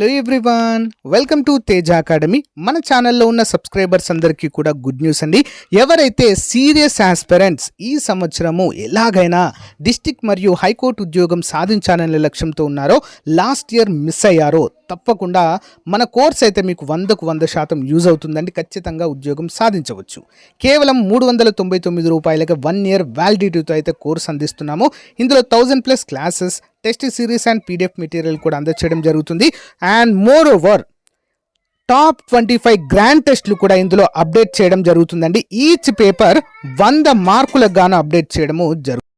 Hello everyone, welcome to Teja academy. మన ఛానల్లో ఉన్న సబ్స్క్రైబర్స్ అందరికీ కూడా గుడ్ న్యూస్ అండి. ఎవరైతే సీరియస్ ఆస్పిరెంట్స్ ఈ సంవత్సరము ఎలాగైనా డిస్టిక్ మరియు హైకోర్టు ఉద్యోగం సాధించాలనే లక్ష్యంతో ఉన్నారో, లాస్ట్ ఇయర్ మిస్ అయ్యారో, తప్పకుండా మన కోర్స్ అయితే మీకు 100కు 100% యూజ్ అవుతుందండి. ఖచ్చితంగా ఉద్యోగం సాధించవచ్చు. కేవలం రూ. 399 1 ఇయర్ వ్యాలిడిటీతో అయితే కోర్స్ అందిస్తున్నాము. ఇందులో 1000+ classes, test series and PDF material కూడా అందచేయడం జరుగుతుంది. And more over top 25 grand టెస్ట్లు కూడా ఇందులో అప్డేట్ చేయడం జరుగుతుందండి. ఈచ్ పేపర్ 100 మార్కులకు గాను అప్డేట్ చేయడము జరుగుతుంది.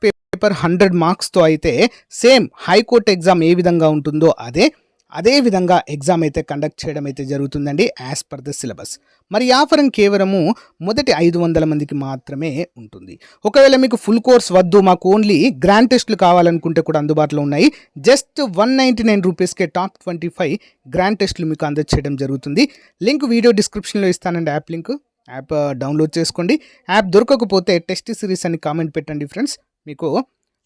పేపర్ 100 మార్క్స్తో అయితే సేమ్ హైకోర్టు ఎగ్జామ్ ఏ విధంగా ఉంటుందో అదే విధంగా ఎగ్జామ్ అయితే కండక్ట్ చేయడం అయితే జరుగుతుందండి యాజ్ పర్ ద సిలబస్. మరి ఆఫరం కేవలము మొదటి 500 మందికి మాత్రమే ఉంటుంది. ఒకవేళ మీకు ఫుల్ కోర్స్ వద్దు, మాకు ఓన్లీ గ్రాండ్ టెస్ట్లు కావాలనుకుంటే కూడా అందుబాటులో ఉన్నాయి. జస్ట్ ₹199కే టాప్ 25 గ్రాండ్ టెస్ట్లు మీకు అందచేయడం జరుగుతుంది. లింక్ వీడియో డిస్క్రిప్షన్లో ఇస్తానండి. యాప్ డౌన్లోడ్ చేసుకోండి. యాప్ దొరకకపోతే టెస్ట్ సిరీస్ అని కామెంట్ పెట్టండి ఫ్రెండ్స్, మీకు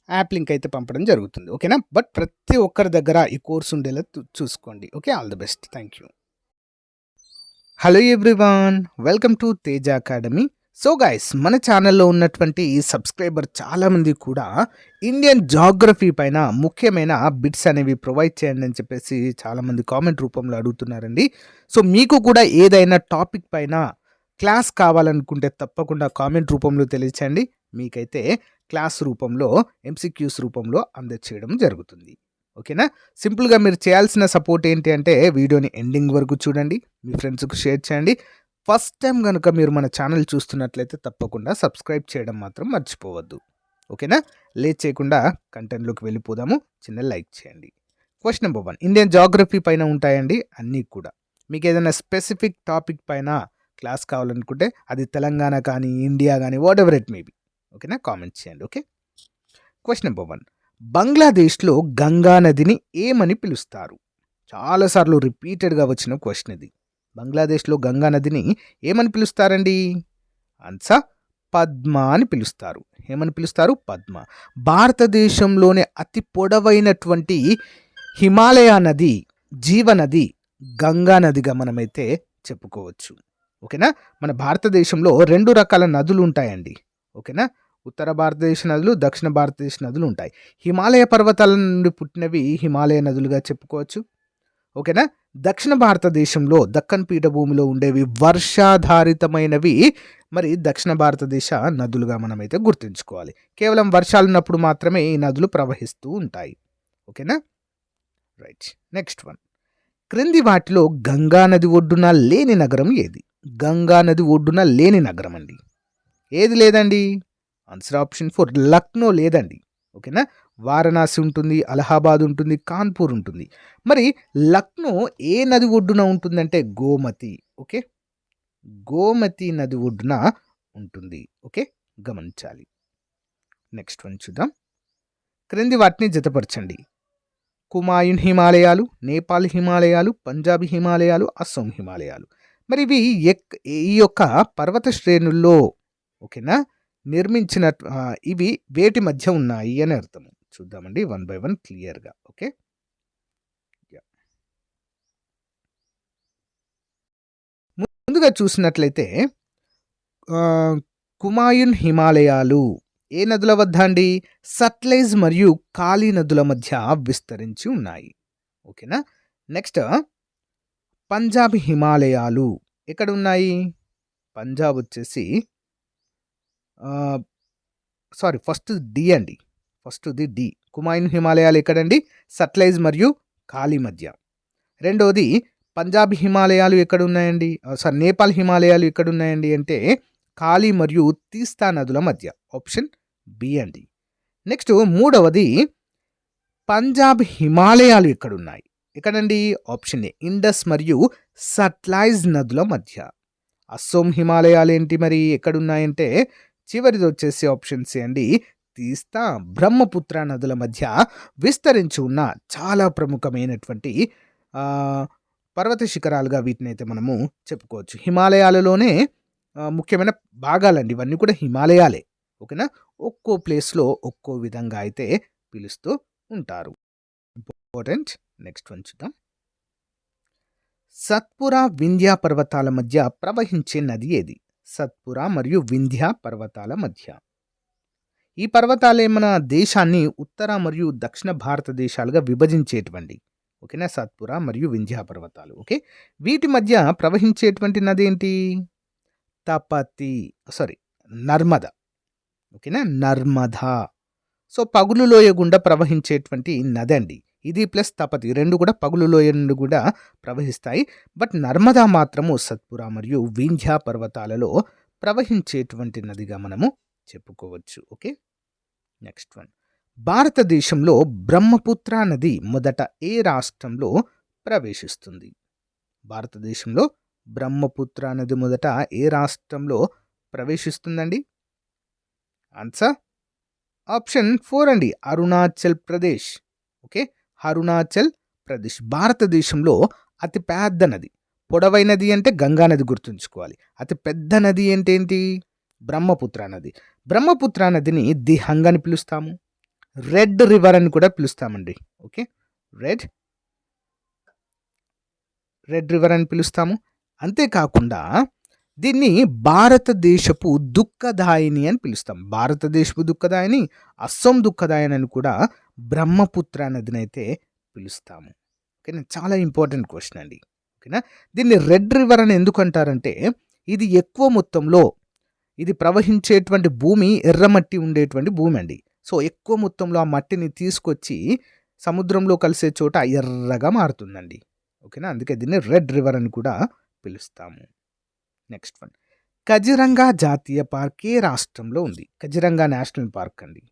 యాప్ లింక్ అయితే పంపడం జరుగుతుంది. ఓకేనా? బట్ ప్రతి ఒక్కరి దగ్గర ఈ కోర్స్ ఉండేలా చూసుకోండి. Okay, all the best. Thank you. Hello everyone, welcome to Teja academy. So guys, మన ఛానల్లో ఉన్నటువంటి ఈ సబ్స్క్రైబర్ చాలామంది కూడా ఇండియన్ జాగ్రఫీ పైన ముఖ్యమైన బిట్స్ అనేవి ప్రొవైడ్ చేయండి అని చెప్పేసి చాలామంది కామెంట్ రూపంలో అడుగుతున్నారండి. సో మీకు కూడా ఏదైనా టాపిక్ పైన క్లాస్ కావాలనుకుంటే తప్పకుండా కామెంట్ రూపంలో తెలియచేయండి. మీకైతే క్లాస్ రూపంలో, ఎంసీక్యూస్ రూపంలో అందచేయడం జరుగుతుంది. ఓకేనా? సింపుల్గా మీరు చేయాల్సిన సపోర్ట్ ఏంటి అంటే వీడియోని ఎండింగ్ వరకు చూడండి, మీ ఫ్రెండ్స్కు షేర్ చేయండి. ఫస్ట్ టైం కనుక మీరు మన ఛానల్ చూస్తున్నట్లయితే తప్పకుండా సబ్స్క్రైబ్ చేయడం మాత్రం మర్చిపోవద్దు. ఓకేనా? లేట్ చేయకుండా కంటెంట్లోకి వెళ్ళిపోదాము. చిన్న లైక్ చేయండి. క్వశ్చన్ నెంబర్ 1 ఇండియన్ జాగ్రఫీ పైన ఉంటాయండి అన్నీ కూడా. మీకు ఏదైనా స్పెసిఫిక్ టాపిక్ పైన క్లాస్ కావాలనుకుంటే అది తెలంగాణ కానీ, ఇండియా కానీ, what ever it may be, ఓకేనా? కామెంట్ చేయండి. ఓకే. క్వశ్చన్ నెంబర్ 1 బంగ్లాదేశ్లో గంగా నదిని ఏమని పిలుస్తారు? చాలాసార్లు రిపీటెడ్గా వచ్చిన క్వశ్చన్ ఇది. బంగ్లాదేశ్లో గంగా నదిని ఏమని పిలుస్తారండి? ఆన్సర్ పద్మ అని పిలుస్తారు. ఏమని పిలుస్తారు? పద్మ. భారతదేశంలోనే అతి పొడవైనటువంటి హిమాలయ నది, జీవనది గంగా నదిగా మనమైతే చెప్పుకోవచ్చు. ఓకేనా? మన భారతదేశంలో 2 రకాల నదులు ఉంటాయండి. ఓకేనా? ఉత్తర భారతదేశ నదులు, దక్షిణ భారతదేశ నదులు ఉంటాయి. హిమాలయ పర్వతాల నుండి పుట్టినవి హిమాలయ నదులుగా చెప్పుకోవచ్చు. ఓకేనా? దక్షిణ భారతదేశంలో దక్కన్ పీఠభూమిలో ఉండేవి వర్షాధారితమైనవి మరి దక్షిణ భారతదేశ నదులుగా మనమైతే గుర్తుంచుకోవాలి. కేవలం వర్షాలు ఉన్నప్పుడు మాత్రమే ఈ నదులు ప్రవహిస్తూ ఉంటాయి. ఓకేనా? రైట్. నెక్స్ట్ వన్, క్రింది వాటిలో గంగా నది ఒడ్డున లేని నగరం ఏది? గంగా నది ఒడ్డున లేని నగరం అండి ఏది లేదండి? ఆన్సర్ ఆప్షన్ 4 లక్నో లేదండి. ఓకేనా? వారణాసి ఉంటుంది, అలహాబాద్ ఉంటుంది, కాన్పూర్ ఉంటుంది. మరి లక్నో ఏ నది ఒడ్డున ఉంటుందంటే గోమతి. ఓకే, గోమతి నది ఒడ్డున ఉంటుంది. ఓకే, గమనించాలి. నెక్స్ట్ వన్ చూద్దాం. క్రింది వాటిని జతపరచండి. కుమాయున్ హిమాలయాలు, నేపాల్ హిమాలయాలు, పంజాబ్ హిమాలయాలు, అస్సాం హిమాలయాలు. మరి ఇవి ఈ యొక్క పర్వత శ్రేణుల్లో, ఓకేనా, నిర్మించిన ఇవి వేటి మధ్య ఉన్నాయి అని అర్థం. చూద్దామండి 1 by 1 క్లియర్గా. ఓకే, ముందుగా చూసినట్లయితే కుమాయున్ హిమాలయాలు ఏ నదుల వద్ద అండి? సట్లెజ్ మరియు కాళీ నదుల మధ్య విస్తరించి ఉన్నాయి. ఓకేనా? నెక్స్ట్ పంజాబ్ హిమాలయాలు ఎక్కడ ఉన్నాయి? పంజాబ్ వచ్చేసి ఫస్ట్ డి అండి. ఫస్ట్ది డి. కుమాయున్ హిమాలయాలు ఎక్కడండి? సట్లెజ్ మరియు కాళీ మధ్య. రెండవది పంజాబ్ హిమాలయాలు ఎక్కడ ఉన్నాయండి? నేపాల్ హిమాలయాలు ఎక్కడ ఉన్నాయండి అంటే కాళీ మరియు తీస్తా నదుల మధ్య. ఆప్షన్ బి అండి. నెక్స్ట్ మూడవది పంజాబ్ హిమాలయాలు ఎక్కడున్నాయి? ఎక్కడండి? ఆప్షన్ ఏ ఇండస్ మరియు సట్లెజ్ నదుల మధ్య. అస్సోం హిమాలయాలు ఏంటి మరి ఎక్కడున్నాయంటే చివరిది వచ్చేసి ఆప్షన్ సి అండి, తీస్తా బ్రహ్మపుత్ర నదుల మధ్య విస్తరించి ఉన్న చాలా ప్రముఖమైనటువంటి పర్వత శిఖరాలుగా వీటిని అయితే మనము చెప్పుకోవచ్చు. హిమాలయాలలోనే ముఖ్యమైన భాగాలండి ఇవన్నీ కూడా హిమాలయాలే. ఓకేనా? ఒక్కో ప్లేస్లో ఒక్కో విధంగా అయితే పిలుస్తూ ఉంటారు. ఇంపార్టెంట్. నెక్స్ట్ వన్ చూద్దాం. సత్పురా వింధ్యా పర్వతాల మధ్య ప్రవహించే నది ఏది? సత్పురా మరియు వింధ్యా పర్వతాల మధ్య. ఈ పర్వతాలే మన దేశాన్ని ఉత్తర మరియు దక్షిణ భారతదేశాలుగా విభజించేటువంటి, ఓకేనా, సత్పురా మరియు వింధ్యా పర్వతాలు. ఓకే, వీటి మధ్య ప్రవహించేటువంటి నది ఏంటి? తపతి, సారీ, నర్మద. ఓకేనా, నర్మదా. సో పగులు లోయ గుండా ప్రవహించేటువంటి నది అండి ఇది, ప్లస్ తపతి రెండు కూడా పగులు లోయ నుండి కూడా ప్రవహిస్తాయి. బట్ నర్మదా మాత్రము సత్పురా మరియు వింధ్యా పర్వతాలలో ప్రవహించేటువంటి నదిగా మనము చెప్పుకోవచ్చు. Okay, next one. భారతదేశంలో బ్రహ్మపుత్ర నది మొదట ఏ రాష్ట్రంలో ప్రవేశిస్తుంది? భారతదేశంలో బ్రహ్మపుత్ర నది మొదట ఏ రాష్ట్రంలో ప్రవేశిస్తుందండి? ఆన్సర్ ఆప్షన్ 4 అండి, అరుణాచల్ ప్రదేశ్. ఓకే, అరుణాచల్ ప్రదేశ్ భారతదేశంలో అతి పెద్ద నది. పొడవైనది అంటే గంగా నది గుర్తుంచుకోవాలి. అతి పెద్ద నది ఏంటేంటి? బ్రహ్మపుత్ర నది. బ్రహ్మపుత్ర నదిని ది హంగ్ అని పిలుస్తాము, రెడ్ రివర్ అని కూడా పిలుస్తామండి. ఓకే, రెడ్ రివర్ అని పిలుస్తాము. అంతేకాకుండా దీన్ని భారతదేశపు దుఃఖదాయిని అని పిలుస్తాం. భారతదేశపు దుఃఖదాయిని, అస్సాం దుఃఖదాయిని అని కూడా బ్రహ్మపుత్ర నదిని అయితే పిలుస్తాము. ఓకేనా, చాలా ఇంపార్టెంట్ క్వశ్చన్ అండి. ఓకేనా, దీన్ని రెడ్ రివర్ అని ఎందుకు అంటారంటే ఇది ఎక్కువ మొత్తంలో ఇది ప్రవహించేటువంటి భూమి ఎర్రమట్టి ఉండేటువంటి భూమి అండి. సో ఎక్కువ మొత్తంలో ఆ మట్టిని తీసుకొచ్చి సముద్రంలో కలిసే చోట ఎర్రగా మారుతుందండి. ఓకేనా, అందుకే దీన్ని రెడ్ రివర్ అని కూడా పిలుస్తాము. Next one. కజిరంగా జాతీయ పార్క్ ఏ రాష్ట్రంలో ఉంది? కజిరంగా నేషనల్ పార్క్ అండి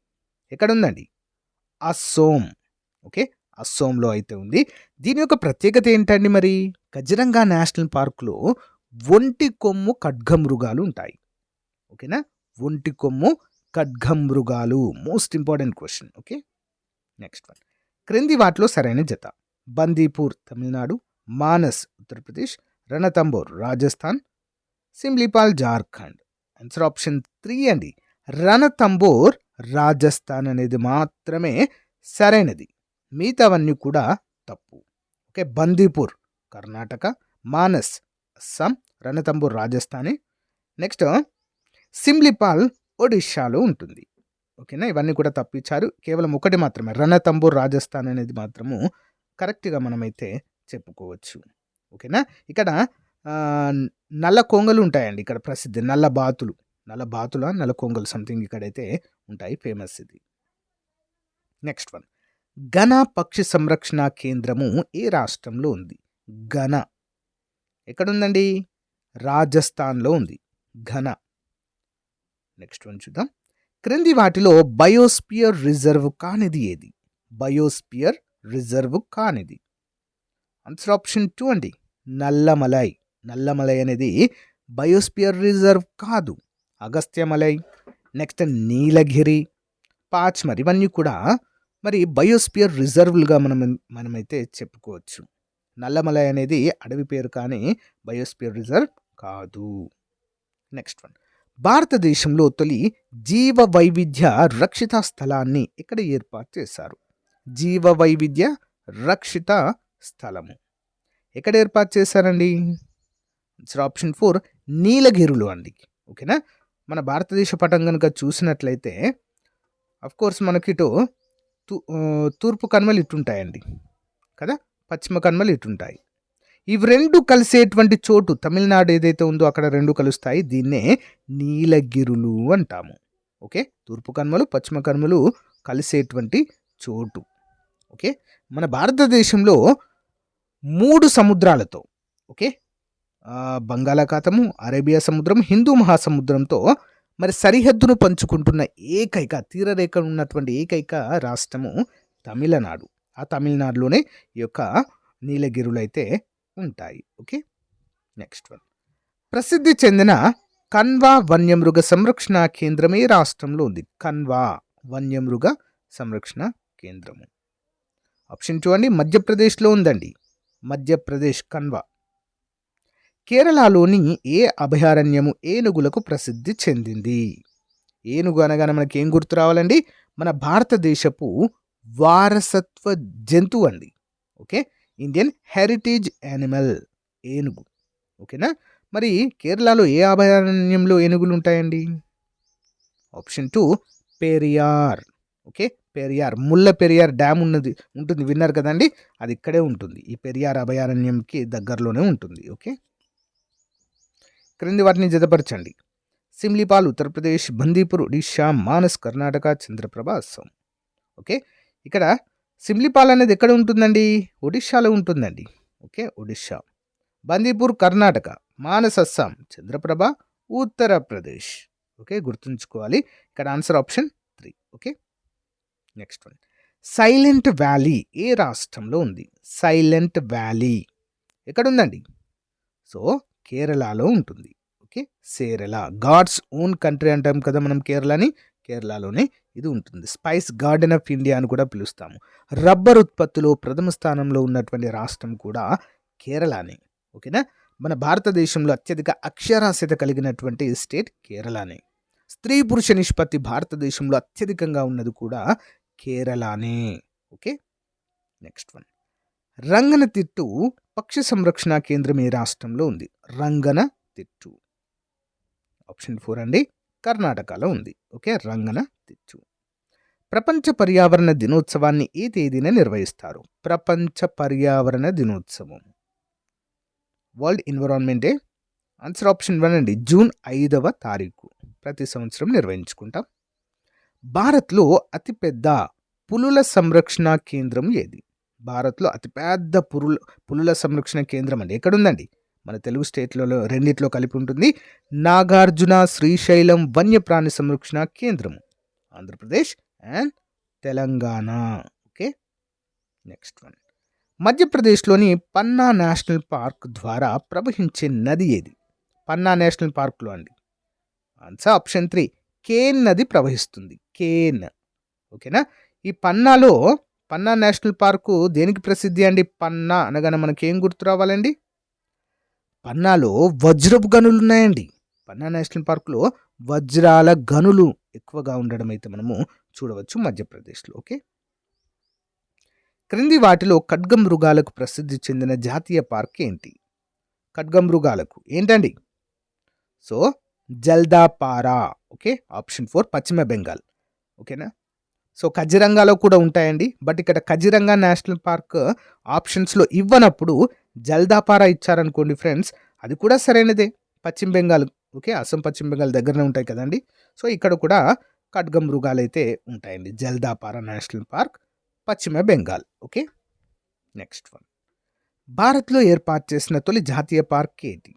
ఎక్కడ ఉందండి? అస్సోం. ఓకే, అస్సోంలో అయితే ఉంది. దీని యొక్క ప్రత్యేకత ఏంటండి మరి? కజిరంగా నేషనల్ పార్క్లో ఒంటి కొమ్ము ఖడ్గమృగాలు ఉంటాయి. ఓకేనా, ఒంటి కొమ్ము ఖడ్గమృగాలు most important question. Okay, next one. క్రింది వాటిలో సరైన జత. బందీపూర్ తమిళనాడు, మానస్ ఉత్తరప్రదేశ్, రణతంబోర్ రాజస్థాన్, సిమ్లీపాల్ జార్ఖండ్. ఆన్సర్ ఆప్షన్ 3 అండి, రణతంబోర్ రాజస్థాన్ అనేది మాత్రమే సరైనది, మిగతావన్నీ కూడా తప్పు. ఓకే, బందీపూర్ కర్ణాటక, మానస్ అస్సాం, రణతంబోర్ రాజస్థానీ. నెక్స్ట్ సిమ్లీపాల్ ఒడిషాలో ఉంటుంది. ఓకేనా, ఇవన్నీ కూడా తప్పించారు. కేవలం ఒకటి మాత్రమే, రణతంబోర్ రాజస్థాన్ అనేది మాత్రము కరెక్ట్గా మనమైతే చెప్పుకోవచ్చు. ఓకేనా, ఇక్కడ నల్ల కొంగలు ఉంటాయండి ఇక్కడ ప్రసిద్ధి, నల్ల కొంగలు సంథింగ్ ఇక్కడైతే ఉంటాయి, ఫేమస్ ఇది. Next one. ఘన పక్షి సంరక్షణ కేంద్రము ఏ రాష్ట్రంలో ఉంది? ఘన ఎక్కడుందండి? రాజస్థాన్లో ఉంది ఘన. నెక్స్ట్ వన్ చూద్దాం. క్రింది వాటిలో బయోస్పియర్ రిజర్వ్ కానిది ఏది? బయోస్పియర్ రిజర్వ్ కానిది. ఆన్సర్ ఆప్షన్ 2 అండి, నల్లమలై. నల్లమలై అనేది బయోస్పియర్ రిజర్వ్ కాదు. అగస్త్యమలై, నెక్స్ట్ నీలగిరి, పాచ్మర్ ఇవన్నీ కూడా మరి బయోస్పియర్ రిజర్వ్లుగా మనమైతే చెప్పుకోవచ్చు. నల్లమలై అనేది అడవి పేరు కానీ బయోస్పియర్ రిజర్వ్ కాదు. Next one. భారతదేశంలో తొలి జీవ వైవిధ్య రక్షిత స్థలాన్ని ఇక్కడ ఏర్పాటు చేశారు? జీవ వైవిధ్య రక్షిత స్థలము ఎక్కడ ఏర్పాటు చేశారండి? ఆప్షన్ 4 నీలగిరులు అండి. ఓకేనా, మన భారతదేశ పటం కనుక చూసినట్లయితే కోర్స్ మనకి ఇటు తూర్పు కనుమలు ఇటుంటాయండి కదా, పశ్చిమ కనుమలు ఇటుంటాయి. ఇవి రెండు కలిసేటువంటి చోటు తమిళనాడు ఏదైతే ఉందో అక్కడ రెండు కలుస్తాయి, దీన్నే నీలగిరులు అంటాము. ఓకే, తూర్పు కనుమలు పశ్చిమ కనుమలు కలిసేటువంటి చోటు. ఓకే, మన భారతదేశంలో 3 సముద్రాలతో, ఓకే, బంగాళాఖాతము, అరేబియా సముద్రం, హిందూ మహాసముద్రంతో మరి సరిహద్దును పంచుకుంటున్న ఏకైక తీరరేఖ ఉన్నటువంటి ఏకైక రాష్ట్రము తమిళనాడు. ఆ తమిళనాడులోనే ఈ యొక్క నీలగిరులు అయితే ఉంటాయి. Okay, next one. ప్రసిద్ధి చెందిన కన్వా వన్యమృగ సంరక్షణ కేంద్రం ఏ రాష్ట్రంలో ఉంది? కన్వా వన్యమృగ సంరక్షణ కేంద్రము. ఆప్షన్ 2 అండి, మధ్యప్రదేశ్లో ఉందండి. మధ్యప్రదేశ్ కన్వా. కేరళలోని ఏ అభయారణ్యము ఏనుగులకు ప్రసిద్ధి చెందింది? ఏనుగు అనగానే మనకి ఏం గుర్తు రావాలండి? మన భారతదేశపు వారసత్వ జంతువు అండి. Okay, Indian heritage animal. ఏనుగు. ఓకేనా. మరి కేరళలో ఏ అభయారణ్యంలో ఏనుగులు ఉంటాయండి? Option 2 Periyar. Okay, Periyar, Mulla Periyar dam ఉంటుంది విన్నారు కదండి, అది ఇక్కడే ఉంటుంది, ఈ పెరియార్ అభయారణ్యంకి దగ్గరలోనే ఉంటుంది. ఓకే, క్రింది వాటిని జతపరచండి. సిమ్లీపాల్ ఉత్తరప్రదేశ్, బందీపూర్ ఒడిషా, మానస్ కర్ణాటక, చంద్రప్రభ అస్సాం. ఓకే, ఇక్కడ సిమ్లీపాల్ అనేది ఎక్కడ ఉంటుందండి? ఒడిషాలో ఉంటుందండి. ఓకే, ఒడిషా. బందీపూర్ కర్ణాటక, మానస్ అస్సాం, చంద్రప్రభ ఉత్తరప్రదేశ్. ఓకే, గుర్తుంచుకోవాలి. ఇక్కడ answer option 3. Okay, next one. Silent valley ఏ రాష్ట్రంలో ఉంది? సైలెంట్ వ్యాలీ ఎక్కడుందండి? సో కేరళలో ఉంటుంది. Okay, Kerala, God's own country అంటాం కదా మనం కేరళని, కేరళలోనే ఇది ఉంటుంది. స్పైస్ గార్డెన్ ఆఫ్ ఇండియా అని కూడా పిలుస్తాము. రబ్బర్ ఉత్పత్తిలో ప్రథమ స్థానంలో ఉన్నటువంటి రాష్ట్రం కూడా కేరళనే. ఓకేనా. మన భారతదేశంలో అత్యధిక అక్షరాస్యత కలిగినటువంటి స్టేట్ కేరళనే. స్త్రీ పురుష నిష్పత్తి భారతదేశంలో అత్యధికంగా ఉన్నది కూడా కేరళనే. Okay, next one. రంగనతిట్టు పక్షి సంరక్షణ కేంద్రం ఏ రాష్ట్రంలో ఉంది? రంగనతిట్టు ఆప్షన్ 4 అండి, కర్ణాటకలో ఉంది. ఓకే, రంగనతిట్టు. ప్రపంచ పర్యావరణ దినోత్సవాన్ని ఏ తేదీన నిర్వహిస్తారు? ప్రపంచ పర్యావరణ దినోత్సవం, world environment day. Answer option 1 అండి, జూన్ 5వ తారీఖు ప్రతి సంవత్సరం నిర్వహించుకుంటాం. భారత్లో అతిపెద్ద పులుల సంరక్షణ కేంద్రం ఏది? భారత్లో అతిపెద్ద పులుల సంరక్షణ కేంద్రం అండి ఎక్కడుందండి? మన తెలుగు స్టేట్లలో రెండిట్లో కలిపి ఉంటుంది. నాగార్జున శ్రీశైలం వన్యప్రాణి సంరక్షణ కేంద్రం, Andhra Pradesh and Telangana. Okay, next one. మధ్యప్రదేశ్లోని పన్నా నేషనల్ పార్క్ ద్వారా ప్రవహించే నది ఏది? పన్నా నేషనల్ పార్క్లో అండి ఆన్సర్ ఆప్షన్ 3 కేన్ నది ప్రవహిస్తుంది. కేన్. ఓకేనా. ఈ పన్నా నేషనల్ పార్కు దేనికి ప్రసిద్ధి అండి? పన్నా అనగానే మనకి ఏం గుర్తు రావాలండి? పన్నాలో వజ్రపు గనులు ఉన్నాయండి. పన్నా నేషనల్ పార్కులో వజ్రాల గనులు ఎక్కువగా ఉండడం అయితే మనము చూడవచ్చు మధ్యప్రదేశ్లో. ఓకే, క్రింది వాటిలో ఖడ్గమృగాలకు ప్రసిద్ధి చెందిన జాతీయ పార్క్ ఏంటి? ఖడ్గమృగాలకు ఏంటండి? సో జల్దాపారా. ఓకే, ఆప్షన్ 4 పశ్చిమ బెంగాల్. ఓకేనా. సో కజిరంగాలో కూడా ఉంటాయండి, బట్ ఇక్కడ కజిరంగా నేషనల్ పార్క్ ఆప్షన్స్లో ఇవ్వనప్పుడు జల్దాపారా ఇచ్చారనుకోండి ఫ్రెండ్స్, అది కూడా సరైనదే, పశ్చిమ బెంగాల్. ఓకే, అస్సాం పశ్చిమ బెంగాల్ దగ్గరనే ఉంటాయి కదండి. సో ఇక్కడ కూడా ఖడ్గమృగాలు అయితే ఉంటాయండి. జల్దాపారా నేషనల్ పార్క్, పశ్చిమ బెంగాల్. Okay, next one. భారత్లో ఏర్పాటు చేసిన తొలి జాతీయ పార్క్ ఏంటి?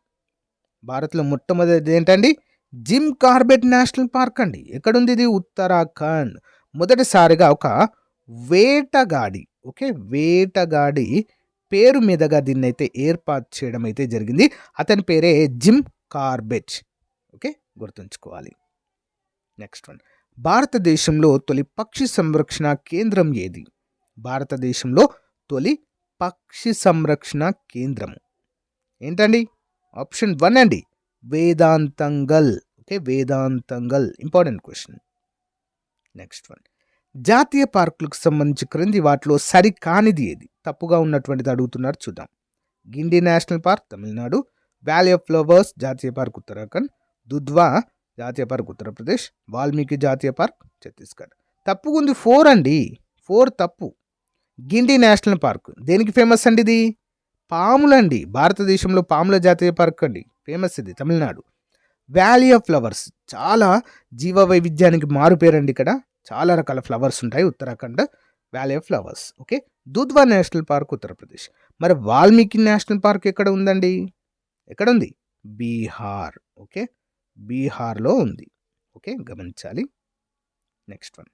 భారత్లో మొట్టమొదటిది ఏంటండి? జిమ్ కార్బెట్ నేషనల్ పార్క్ అండి. ఎక్కడుంది ఇది? ఉత్తరాఖండ్. మొదటిసారిగా ఒక వేటగాడి, ఓకే, వేటగాడి పేరు మీదుగా దీన్ని అయితే ఏర్పాటు చేయడం అయితే జరిగింది. అతని పేరే జిమ్ కార్బెట్. ఓకే, గుర్తుంచుకోవాలి. Next one. భారతదేశంలో తొలి పక్షి సంరక్షణ కేంద్రం ఏది? భారతదేశంలో తొలి పక్షి సంరక్షణ కేంద్రం ఏంటండి? ఆప్షన్ 1 అండి, Vedanthangal. Okay, Vedanthangal, important question. Next one. జాతీయ పార్కులకు సంబంధించి క్రింది వాటిలో సరికానిది ఏది? తప్పుగా ఉన్నటువంటిది అడుగుతున్నారు, చూద్దాం. Guindy national park Tamil Nadu, valley of flowers జాతీయ పార్క్ ఉత్తరాఖండ్, దుధ్వా జాతీయ పార్క్ ఉత్తరప్రదేశ్, వాల్మీకి జాతీయ పార్క్ ఛత్తీస్గఢ్. తప్పుకుంది 4 అండి, 4 తప్పు. గిండి నేషనల్ పార్క్ దేనికి ఫేమస్ అండి? ఇది పాములండి, భారతదేశంలో పాముల జాతీయ పార్క్ అండి, ఫేమస్ ఇది, తమిళనాడు. వ్యాలీ ఆఫ్ ఫ్లవర్స్ చాలా జీవ వైవిధ్యానికి మారుపేరండి, ఇక్కడ చాలా రకాల ఫ్లవర్స్ ఉంటాయి, Uttarakhand valley of flowers. Okay, Dudhwa national park Uttar Pradesh. మరి వాల్మీకి నేషనల్ పార్క్ ఎక్కడ ఉందండి? ఎక్కడుంది? బీహార్. ఓకే, బీహార్లో ఉంది. ఓకే, గమనించాలి. Next one.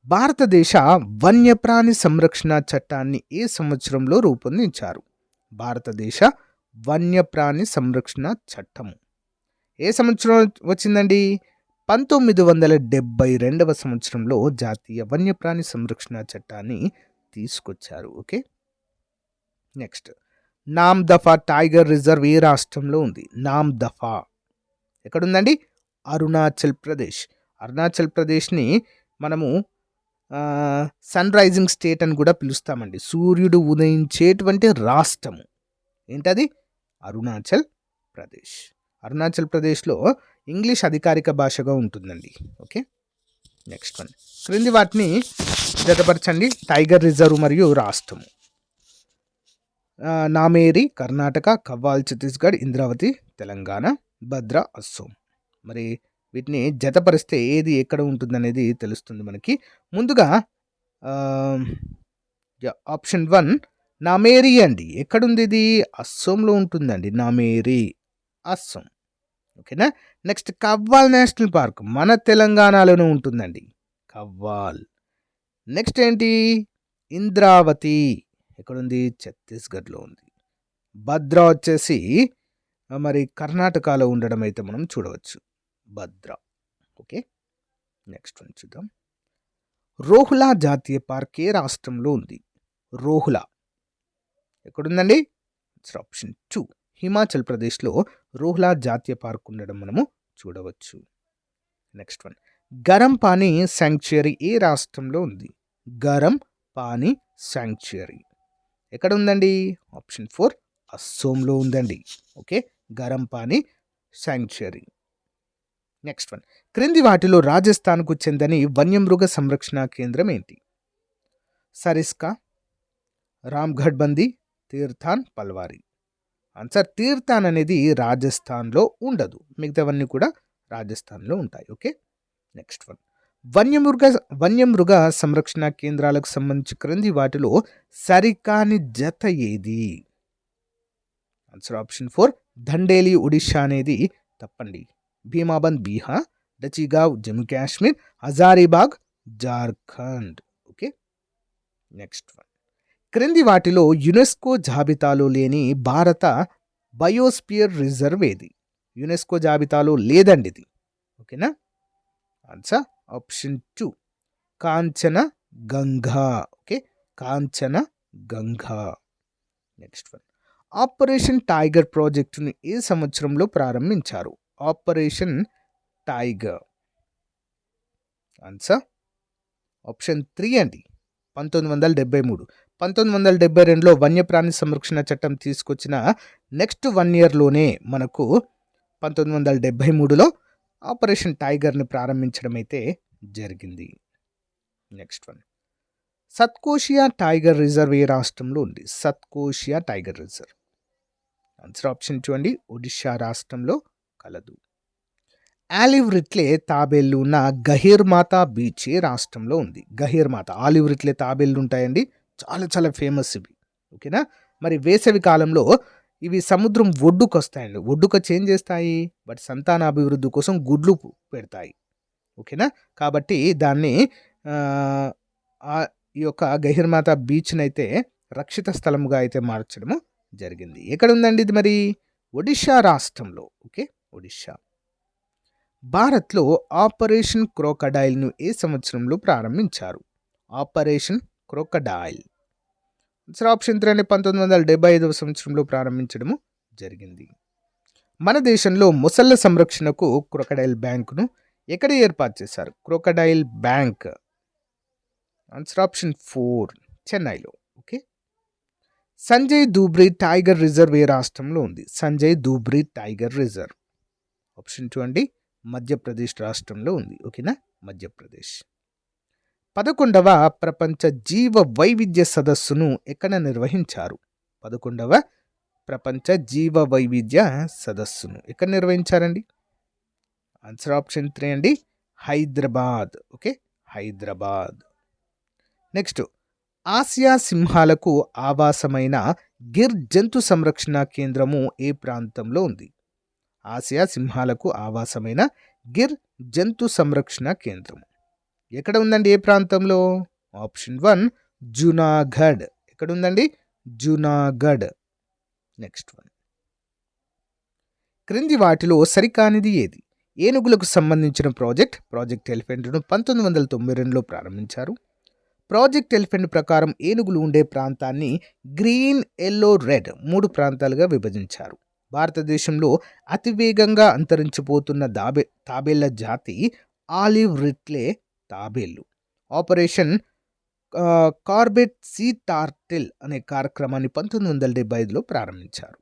భారతదేశ వన్యప్రాణి సంరక్షణ చట్టాన్ని ఏ సంవత్సరంలో రూపొందించారు? భారతదేశ వన్యప్రాణి సంరక్షణ చట్టము ఏ సంవత్సరం వచ్చిందండి? 1972వ సంవత్సరంలో జాతీయ వన్యప్రాణి సంరక్షణ చట్టాన్ని తీసుకొచ్చారు. Okay, next. Namdapha tiger reserve ఏ రాష్ట్రంలో ఉంది? నామ్దఫా ఎక్కడుందండి? అరుణాచల్ ప్రదేశ్. అరుణాచల్ ప్రదేశ్ని మనము సన్ రైజింగ్ స్టేట్ అని కూడా పిలుస్తామండి. సూర్యుడు ఉదయించేటువంటి రాష్ట్రము ఏంటది? అరుణాచల్ ప్రదేశ్. అరుణాచల్ ప్రదేశ్లో ఇంగ్లీష్ అధికారిక భాషగా ఉంటుందండి. Okay, next one. క్రింది వాటిని జతపరచండి. టైగర్ రిజర్వ్ మరియు రాష్ట్రము. నామేరి కర్ణాటక, కవ్వాల్ ఛత్తీస్గఢ్, ఇంద్రావతి తెలంగాణ, భద్ర అస్సోం. మరి వీటిని జతపరిస్తే ఏది ఎక్కడ ఉంటుందనేది తెలుస్తుంది మనకి. ముందుగా ఆప్షన్ 1 నామేరి అండి. ఎక్కడుంది ఇది? అస్సోంలో ఉంటుందండి. నామేరి అస్సోం. ఓకేనా. నెక్స్ట్ కవ్వాల్ నేషనల్ పార్క్ మన తెలంగాణలోనే ఉంటుందండి. కవ్వాల్. నెక్స్ట్ ఏంటి? ఇంద్రావతి ఎక్కడుంది? ఛత్తీస్గఢ్లో ఉంది. భద్ర వచ్చేసి మరి కర్ణాటకలో ఉండడం అయితే మనం చూడవచ్చు. భద్ర. ఓకే, నెక్స్ట్ వన్ చూద్దాం. రోహులా జాతీయ పార్క్ ఏ రాష్ట్రంలో ఉంది? రోహులా ఎక్కడుందండి? ఆప్షన్ 2 హిమాచల్ ప్రదేశ్లో రోహులా జాతీయ పార్క్ ఉండడం మనము చూడవచ్చు. Next one. Garampani sanctuary ఏ రాష్ట్రంలో ఉంది? గరం పానీ శాంక్చురీ ఎక్కడ ఉందండి? ఆప్షన్ 4 అస్సోంలో ఉందండి. Okay, garam pani sanctuary. Next one. క్రింది వాటిలో రాజస్థాన్కు చెందని వన్యమృగ సంరక్షణ కేంద్రం ఏంటి? సరిస్కా, రామ్గఢ్ బందీ, తీర్థాన్, పల్వారి. ఆన్సర్ తీర్థాన్ అనేది రాజస్థాన్లో ఉండదు, మిగతావన్నీ కూడా రాజస్థాన్లో ఉంటాయి. Okay, next one. వన్యమృగ సంరక్షణ కేంద్రాలకు సంబంధించి క్రింది వాటిలో సరికాని జత ఏది? ఆన్సర్ ఆప్షన్ 4 దండేలి ఒడిషా అనేది తప్పండి. Bhimbandh Bihar, Dachigam Jammu Kashmir, Hazaribagh Jharkhand. Okay, next one. క్రింది వాటిలో యునెస్కో జాబితాలో లేని భారత బయోస్పియర్ రిజర్వ్ ఏది? యునెస్కో జాబితాలో లేదండి ఇది. ఓకేనా. Answer option 2 Kanchana Ganga. Okay, Kanchana Ganga. Next one. Operation tiger ప్రాజెక్టును ఏ సంవత్సరంలో ప్రారంభించారు? Operation tiger. ఆన్సర్ ఆప్షన్ 3 అండి. 1973. 1972లో వన్యప్రాణి సంరక్షణ చట్టం తీసుకొచ్చిన నెక్స్ట్ 1 ఇయర్లోనే మనకు 1973లో ఆపరేషన్ టైగర్ని ప్రారంభించడం అయితే జరిగింది. Next one. Satkosia tiger reserve ఏ రాష్ట్రంలో ఉంది? Satkosia tiger reserve. Answer option 2 అండి. ఒడిషా రాష్ట్రంలో కలదు. ఆలివ్ రిట్లే తాబేళ్లు ఉన్న గహీర్మాతా బీచ్ ఏ రాష్ట్రంలో ఉంది? గహీర్మాత. ఆలివ్ రిట్లే తాబేళ్లు ఉంటాయండి, చాలా చాలా ఫేమస్ ఇవి. ఓకేనా. మరి వేసవి కాలంలో ఇవి సముద్రం ఒడ్డుకు వస్తాయండి. ఒడ్డుకు చేంజ్ చేస్తాయి, బట్ సంతానాభివృద్ధి కోసం గుడ్లు పెడతాయి. ఓకేనా. కాబట్టి దాన్ని ఈ యొక్క గహీర్మాతా బీచ్ని అయితే రక్షిత స్థలముగా అయితే మార్చడము జరిగింది. ఎక్కడ ఉందండి ఇది? మరి ఒడిషా రాష్ట్రంలో. ఓకే, ఒడిషా. భారత్లో ఆపరేషన్ క్రోకడైల్ను ఏ సంవత్సరంలో ప్రారంభించారు? Operation crocodile. ఆప్షన్ 3 1975 సంవత్సరంలో ప్రారంభించడము జరిగింది. మన దేశంలో మొసళ్ళ సంరక్షణకు క్రోకడైల్ బ్యాంకును ఎక్కడ ఏర్పాటు చేశారు? Crocodile bank. ఆన్సర్ ఆప్షన్ 4 చెన్నైలో. Okay. Sanjay Dubri tiger reserve ఏ రాష్ట్రంలో ఉంది? Sanjay Dubri tiger reserve. Option 2 అండి. మధ్యప్రదేశ్ రాష్ట్రంలో ఉంది. ఓకేనా, మధ్యప్రదేశ్. 11వ ప్రపంచ జీవ వైవిధ్య సదస్సును ఎక్కడ నిర్వహించారు? 11వ ప్రపంచ జీవ వైవిధ్య సదస్సును ఎక్కడ నిర్వహించారండి? ఆన్సర్ ఆప్షన్ 3 అండి. Hyderabad. Okay, Hyderabad. Next. Asia సింహాలకు ఆవాసమైన గిర్ జంతు సంరక్షణ కేంద్రము ఏ ప్రాంతంలో ఉంది? ఆసియా సింహాలకు ఆవాసమైన గిర్ జంతు సంరక్షణ కేంద్రం ఎక్కడ ఉందండి? ఏ ప్రాంతంలో? ఆప్షన్ 1 జునాగఢ్. ఎక్కడ ఉందండి? జునాగఢ్. Next one. క్రింది వాటిలో సరికానిది ఏది? ఏనుగులకు సంబంధించిన ప్రాజెక్ట్ ఎలిఫెంట్ను 1992లో ప్రారంభించారు. ప్రాజెక్ట్ ఎలిఫెంట్ ప్రకారం ఏనుగులు ఉండే ప్రాంతాన్ని గ్రీన్, ఎల్లో, రెడ్ 3 ప్రాంతాలుగా విభజించారు. భారతదేశంలో అతివేగంగా అంతరించిపోతున్న తాబేళ్ల జాతి ఆలివ్ రిట్లే తాబేళ్లు. ఆపరేషన్ కార్బెట్ సీ టార్టిల్ అనే కార్యక్రమాన్ని 1975లో ప్రారంభించారు.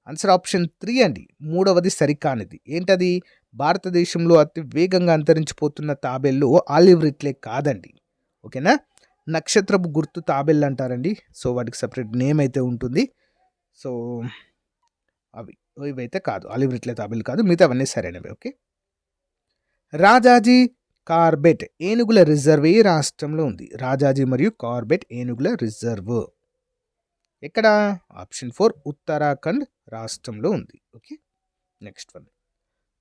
ఆన్సర్ ఆప్షన్ 3 అండి. మూడవది సరికానిది. ఏంటది? భారతదేశంలో అతి వేగంగా అంతరించిపోతున్న తాబేళ్ళు ఆలివ్ రిట్లే కాదండి. ఓకేనా? నక్షత్రపు గుర్తు తాబేళ్ళు అంటారండి. సో వాటికి సెపరేట్ నేమ్ అయితే ఉంటుంది. సో అవి ఇవైతే కాదు, ఆలివ్ రిట్లే తాబేళ్ళు కాదు, మిగతా అవన్నీ సరైనవి. ఓకే. రాజాజీ కార్బెట్ ఏనుగుల రిజర్వ్ ఏ రాష్ట్రంలో ఉంది? రాజాజీ మరియు కార్బెట్ ఏనుగుల రిజర్వ్ ఎక్కడ? ఆప్షన్ 4 ఉత్తరాఖండ్ రాష్ట్రంలో ఉంది. Okay. Next one,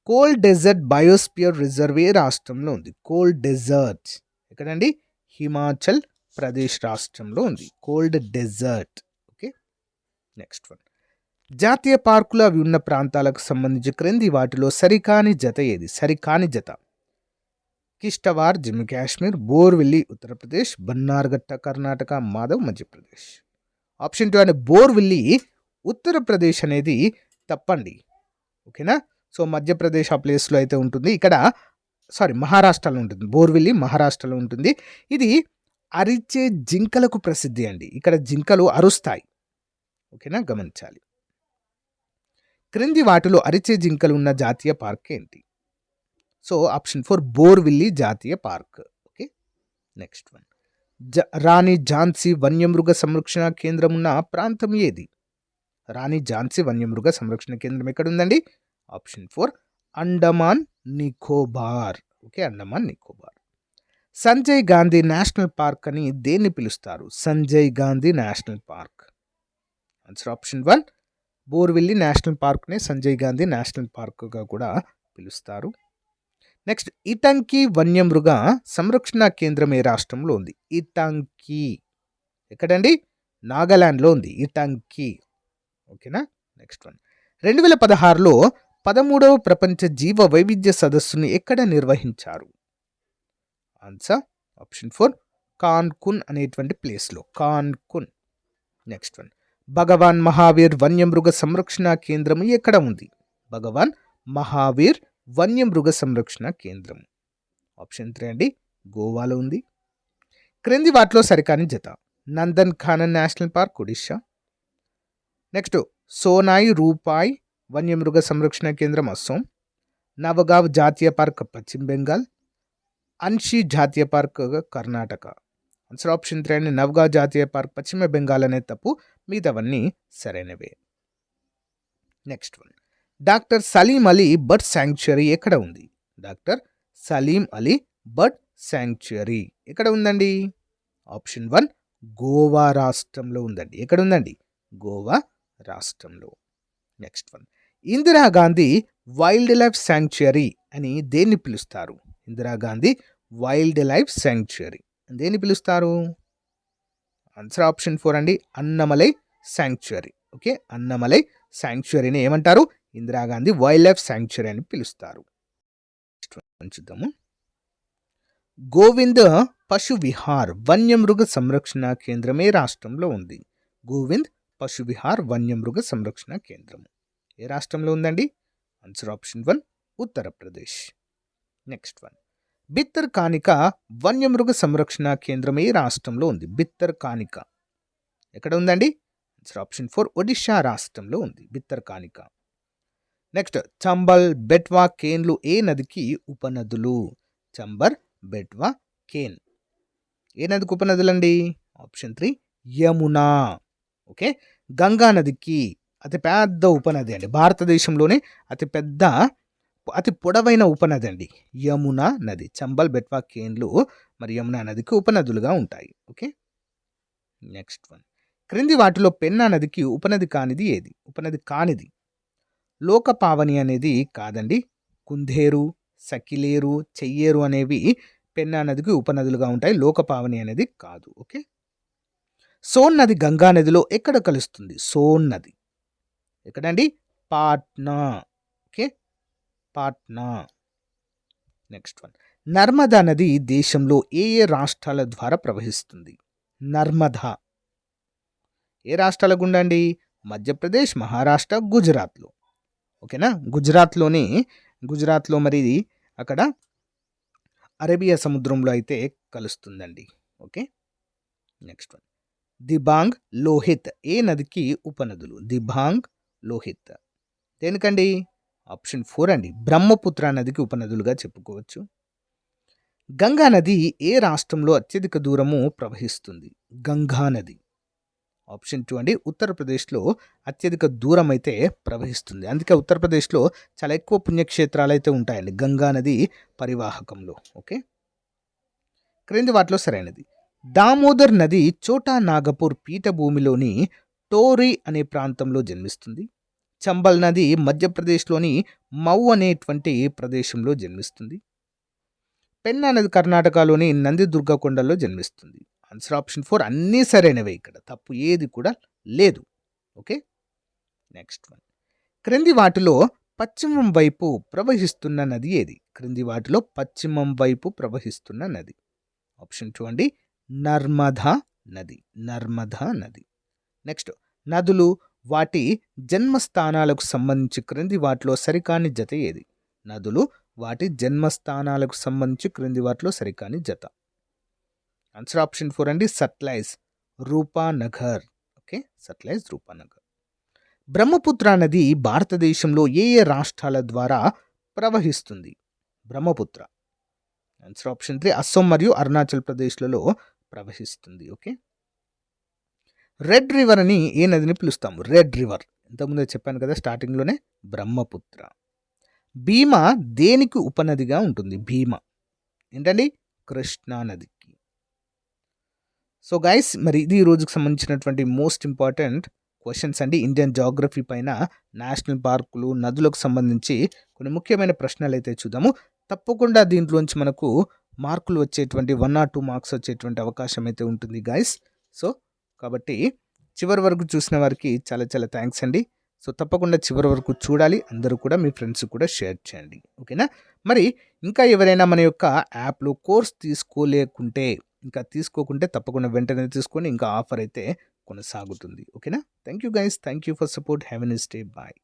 cold desert biosphere reserve ఏ రాష్ట్రంలో ఉంది? కోల్డ్ డెజర్ట్ ఎక్కడండి? హిమాచల్ ప్రదేశ్ రాష్ట్రంలో ఉంది cold desert. Okay. Next one, జాతీయ పార్కులు అవి ఉన్న ప్రాంతాలకు సంబంధించి క్రింది వాటిలో సరికాని జత ఏది? సరికాని జత: కిష్టవార్ జమ్మూ కాశ్మీర్, బోర్విల్లి ఉత్తరప్రదేశ్, బన్నార్ఘట్ట కర్ణాటక, మాధవ్ మధ్యప్రదేశ్. ఆప్షన్ 2 అంటే బోర్విల్లి ఉత్తరప్రదేశ్ అనేది తప్పండి. ఓకేనా? సో మధ్యప్రదేశ్ ఆ ప్లేస్లో అయితే ఉంటుంది. ఇక్కడ మహారాష్ట్రలో ఉంటుంది. బోర్విల్లి మహారాష్ట్రలో ఉంటుంది. ఇది అరిచే జింకలకు ప్రసిద్ధి అండి. ఇక్కడ జింకలు అరుస్తాయి. ఓకేనా? గమనించాలి. క్రింది వాటిలో అరిచే జింకలు ఉన్న జాతీయ పార్క్ ఏంటి? సో ఆప్షన్ 4 బోర్విల్లి జాతీయ పార్క్. ఓకే. నెక్స్ట్ వన్, రాణి ఝాన్సీ వన్యమృగ సంరక్షణ కేంద్రం ఉన్న ప్రాంతం ఏది? రాణి ఝాన్సీ వన్యమృగ సంరక్షణ కేంద్రం ఎక్కడ ఉందండి? Option 4 Andaman Nicobar. Okay, Andaman Nicobar. Sanjay Gandhi national park అని దేన్ని పిలుస్తారు? Sanjay Gandhi national park. Answer option 1 Borivali national పార్క్ని సంజయ్ గాంధీ నేషనల్ పార్క్గా కూడా పిలుస్తారు. నెక్స్ట్, ఇటంకి వన్యమృగ సంరక్షణ కేంద్రం ఏ రాష్ట్రంలో ఉంది? ఇటంకి ఎక్కడండి? నాగాలాండ్లో ఉంది ఇటంకి. ఓకేనా? నెక్స్ట్ వన్, 2016లో 13వ ప్రపంచ జీవ వైవిధ్య సదస్సును ఎక్కడ నిర్వహించారు? ఆన్సర్ ఆప్షన్ 4 కాన్కున్ అనేటువంటి ప్లేస్లో, కాన్కున్. నెక్స్ట్ వన్, భగవాన్ మహావీర్ వన్యమృగ సంరక్షణ కేంద్రం ఎక్కడ ఉంది? భగవాన్ మహావీర్ వన్యమృగ సంరక్షణ కేంద్రం. ఆప్షన్ 3 అండి, గోవాలో ఉంది. క్రింది వాటిలో సరికాని జత: Nandankanan national park Odisha, next Sonai Rupai వన్యమృగ సంరక్షణ కేంద్రం అస్సాం, నవగావ్ జాతీయ పార్క్ పశ్చిమ బెంగాల్, అన్షి జాతీయ పార్క్ కర్ణాటక. ఆన్సర్ ఆప్షన్ 3 అండి, నవగావ్ జాతీయ పార్క్ పశ్చిమ బెంగాల్ అనేది తప్పు, మిగతావన్నీ సరైనవే. Next one, doctor Salim Ali bird sanctuary ఎక్కడ ఉంది? Doctor Salim Ali bird sanctuary ఎక్కడ ఉందండి? ఆప్షన్ 1 గోవా రాష్ట్రంలో ఉందండి. ఎక్కడ ఉందండి? గోవా రాష్ట్రంలో. Next one, Indira Gandhi wild life sanctuary అని దేన్ని పిలుస్తారు? ఇందిరాగాంధీ వైల్డ్ లైఫ్ శాంక్చురీ దేన్ని పిలుస్తారు? ఆన్సర్ ఆప్షన్ 4 అండి, అన్నమలై శాంక్చురీ. ఓకే, అన్నమలై శాంక్చురీని ఏమంటారు? ఇందిరాగాంధీ వైల్డ్ లైఫ్ శాంక్చురీ అని పిలుస్తారు. చూద్దాము. గోవింద్ పశు విహార్ వన్యమృగ సంరక్షణ కేంద్రం ఏ రాష్ట్రంలో ఉంది? గోవింద్ పశు విహార్ వన్యమృగ సంరక్షణ కేంద్రం ఏ రాష్ట్రంలో ఉందండి? Answer option 1 Uttar Pradesh. Next one, Bhitarkanika వన్యమృగ సంరక్షణ కేంద్రం ఏ రాష్ట్రంలో ఉంది? బిత్తర్ కానిక ఎక్కడ ఉందండి? ఆన్సర్ ఆప్షన్ 4 ఒడిషా రాష్ట్రంలో ఉంది బిత్తర్ కానిక. నెక్స్ట్, చంబల్ బెట్వా కేన్లు ఏ నదికి ఉపనదులు? చంబర్ బెట్వా కేన్ ఏ నదికి ఉపనదులండి? ఆప్షన్ 3 యమునా. ఓకే, గంగా నదికి అతి పెద్ద ఉపనది అండి. భారతదేశంలోనే అతి పొడవైన ఉపనది అండి యమునా నది. చంబల్ బెట్వా కేన్లు మరి యమునా నదికి ఉపనదులుగా ఉంటాయి. ఓకే. నెక్స్ట్ వన్, క్రింది వాటిలో పెన్నా నదికి ఉపనది కానిది ఏది? ఉపనది కానిది లోకపావని అనేది కాదండి. కుందేరు, సకిలేరు, చెయ్యేరు అనేవి పెన్నా నదికి ఉపనదులుగా ఉంటాయి. లోకపావని అనేది కాదు. ఓకే. సోన్ నది గంగా నదిలో ఎక్కడ కలుస్తుంది? సోన్ నది ఎక్కడండి? Patna. Okay, Patna. Next one, Narmada నది దేశంలో ఏ ఏ రాష్ట్రాల ద్వారా ప్రవహిస్తుంది? నర్మదా ఏ రాష్ట్రాల గుండా అండి? మధ్యప్రదేశ్, మహారాష్ట్ర, గుజరాత్లో. ఓకేనా? గుజరాత్లో మరి అక్కడ అరేబియా సముద్రంలో అయితే కలుస్తుందండి. Okay. Next one, Dibang, Lohit ఏ నదికి ఉపనదులు? దిబాంగ్, లోహిత్. దేనికండి? ఆప్షన్ 4 అండి. బ్రహ్మపుత్ర నదికి ఉపనదులుగా చెప్పుకోవచ్చు. గంగా నది ఏ రాష్ట్రంలో అత్యధిక దూరము ప్రవహిస్తుంది? గంగా నది. ఆప్షన్ 2 అండి. ఉత్తరప్రదేశ్లో అత్యధిక దూరం అయితే ప్రవహిస్తుంది. అందుకే ఉత్తరప్రదేశ్లో చాలా ఎక్కువ పుణ్యక్షేత్రాలు అయితే ఉంటాయండి గంగా నది పరివాహకంలో. ఓకే, క్రింది వాటిలో సరైనది. దామోదర్ నది చోటా నాగపూర్ పీఠభూమిలోని టోరీ అనే ప్రాంతంలో జన్మిస్తుంది. చంబల్ నది మధ్యప్రదేశ్లోని మౌ అనేటువంటి ప్రదేశంలో జన్మిస్తుంది. పెన్నా నది కర్ణాటకలోని నందిదుర్గ కొండల్లో జన్మిస్తుంది. ఆన్సర్ ఆప్షన్ 4 అన్నీ సరైనవే, ఇక్కడ తప్పు ఏది కూడా లేదు. Okay, next one. క్రింది వాటిలో పశ్చిమం వైపు ప్రవహిస్తున్న నది ఏది? క్రింది వాటిలో పశ్చిమం వైపు ప్రవహిస్తున్న నది. ఆప్షన్ 2 అండి. నర్మదా నది. నర్మదా నది. నెక్స్ట్, నదులు వాటి జన్మస్థానాలకు సంబంధించి క్రింది వాటిలో సరికాని జత ఏది? నదులు వాటి జన్మస్థానాలకు సంబంధించి క్రింది వాటిలో సరికాని జత. ఆన్సర్ ఆప్షన్ 4 అండి. సట్లైజ్ రూపానగర్. ఓకే, సట్లైజ్ రూపానగర్. బ్రహ్మపుత్ర నది భారతదేశంలో ఏ ఏ రాష్ట్రాల ద్వారా ప్రవహిస్తుంది? బ్రహ్మపుత్ర. ఆన్సర్ ఆప్షన్ 3 అస్సాం మరియు అరుణాచల్ ప్రదేశ్లలో ప్రవహిస్తుంది. ఓకే, రెడ్ రివర్ అని ఏ నదిని పిలుస్తాము? Red river. ఇంతకుముందే చెప్పాను కదా స్టార్టింగ్లోనే, బ్రహ్మపుత్ర. భీమా దేనికి ఉపనదిగా ఉంటుంది? భీమా ఏంటండి? కృష్ణా నదికి. సో గైస్, మరి ఇది ఈ రోజుకి సంబంధించినటువంటి మోస్ట్ ఇంపార్టెంట్ క్వశ్చన్స్ అండి. ఇండియన్ జాగ్రఫీ పైన, నేషనల్ పార్కులు, నదులకు సంబంధించి కొన్ని ముఖ్యమైన ప్రశ్నలు అయితే చూద్దాము. తప్పకుండా దీంట్లోంచి మనకు మార్కులు వచ్చేటువంటి 1 or 2 మార్క్స్ వచ్చేటువంటి అవకాశం అయితే ఉంటుంది గైస్. సో కాబట్టి చివరి వరకు చూసిన వారికి చాలా చాలా థ్యాంక్స్ అండి. సో తప్పకుండా చివరి వరకు చూడాలి. అందరూ కూడా మీ ఫ్రెండ్స్ కూడా షేర్ చేయండి. ఓకేనా? మరి ఇంకా ఎవరైనా మన యొక్క యాప్లో కోర్స్ తీసుకోకుంటే తప్పకుండా వెంటనే తీసుకొని, ఇంకా ఆఫర్ అయితే కొనసాగుతుంది. ఓకేనా? Thank you guys. Thank you for support. Have a nice day. Bye.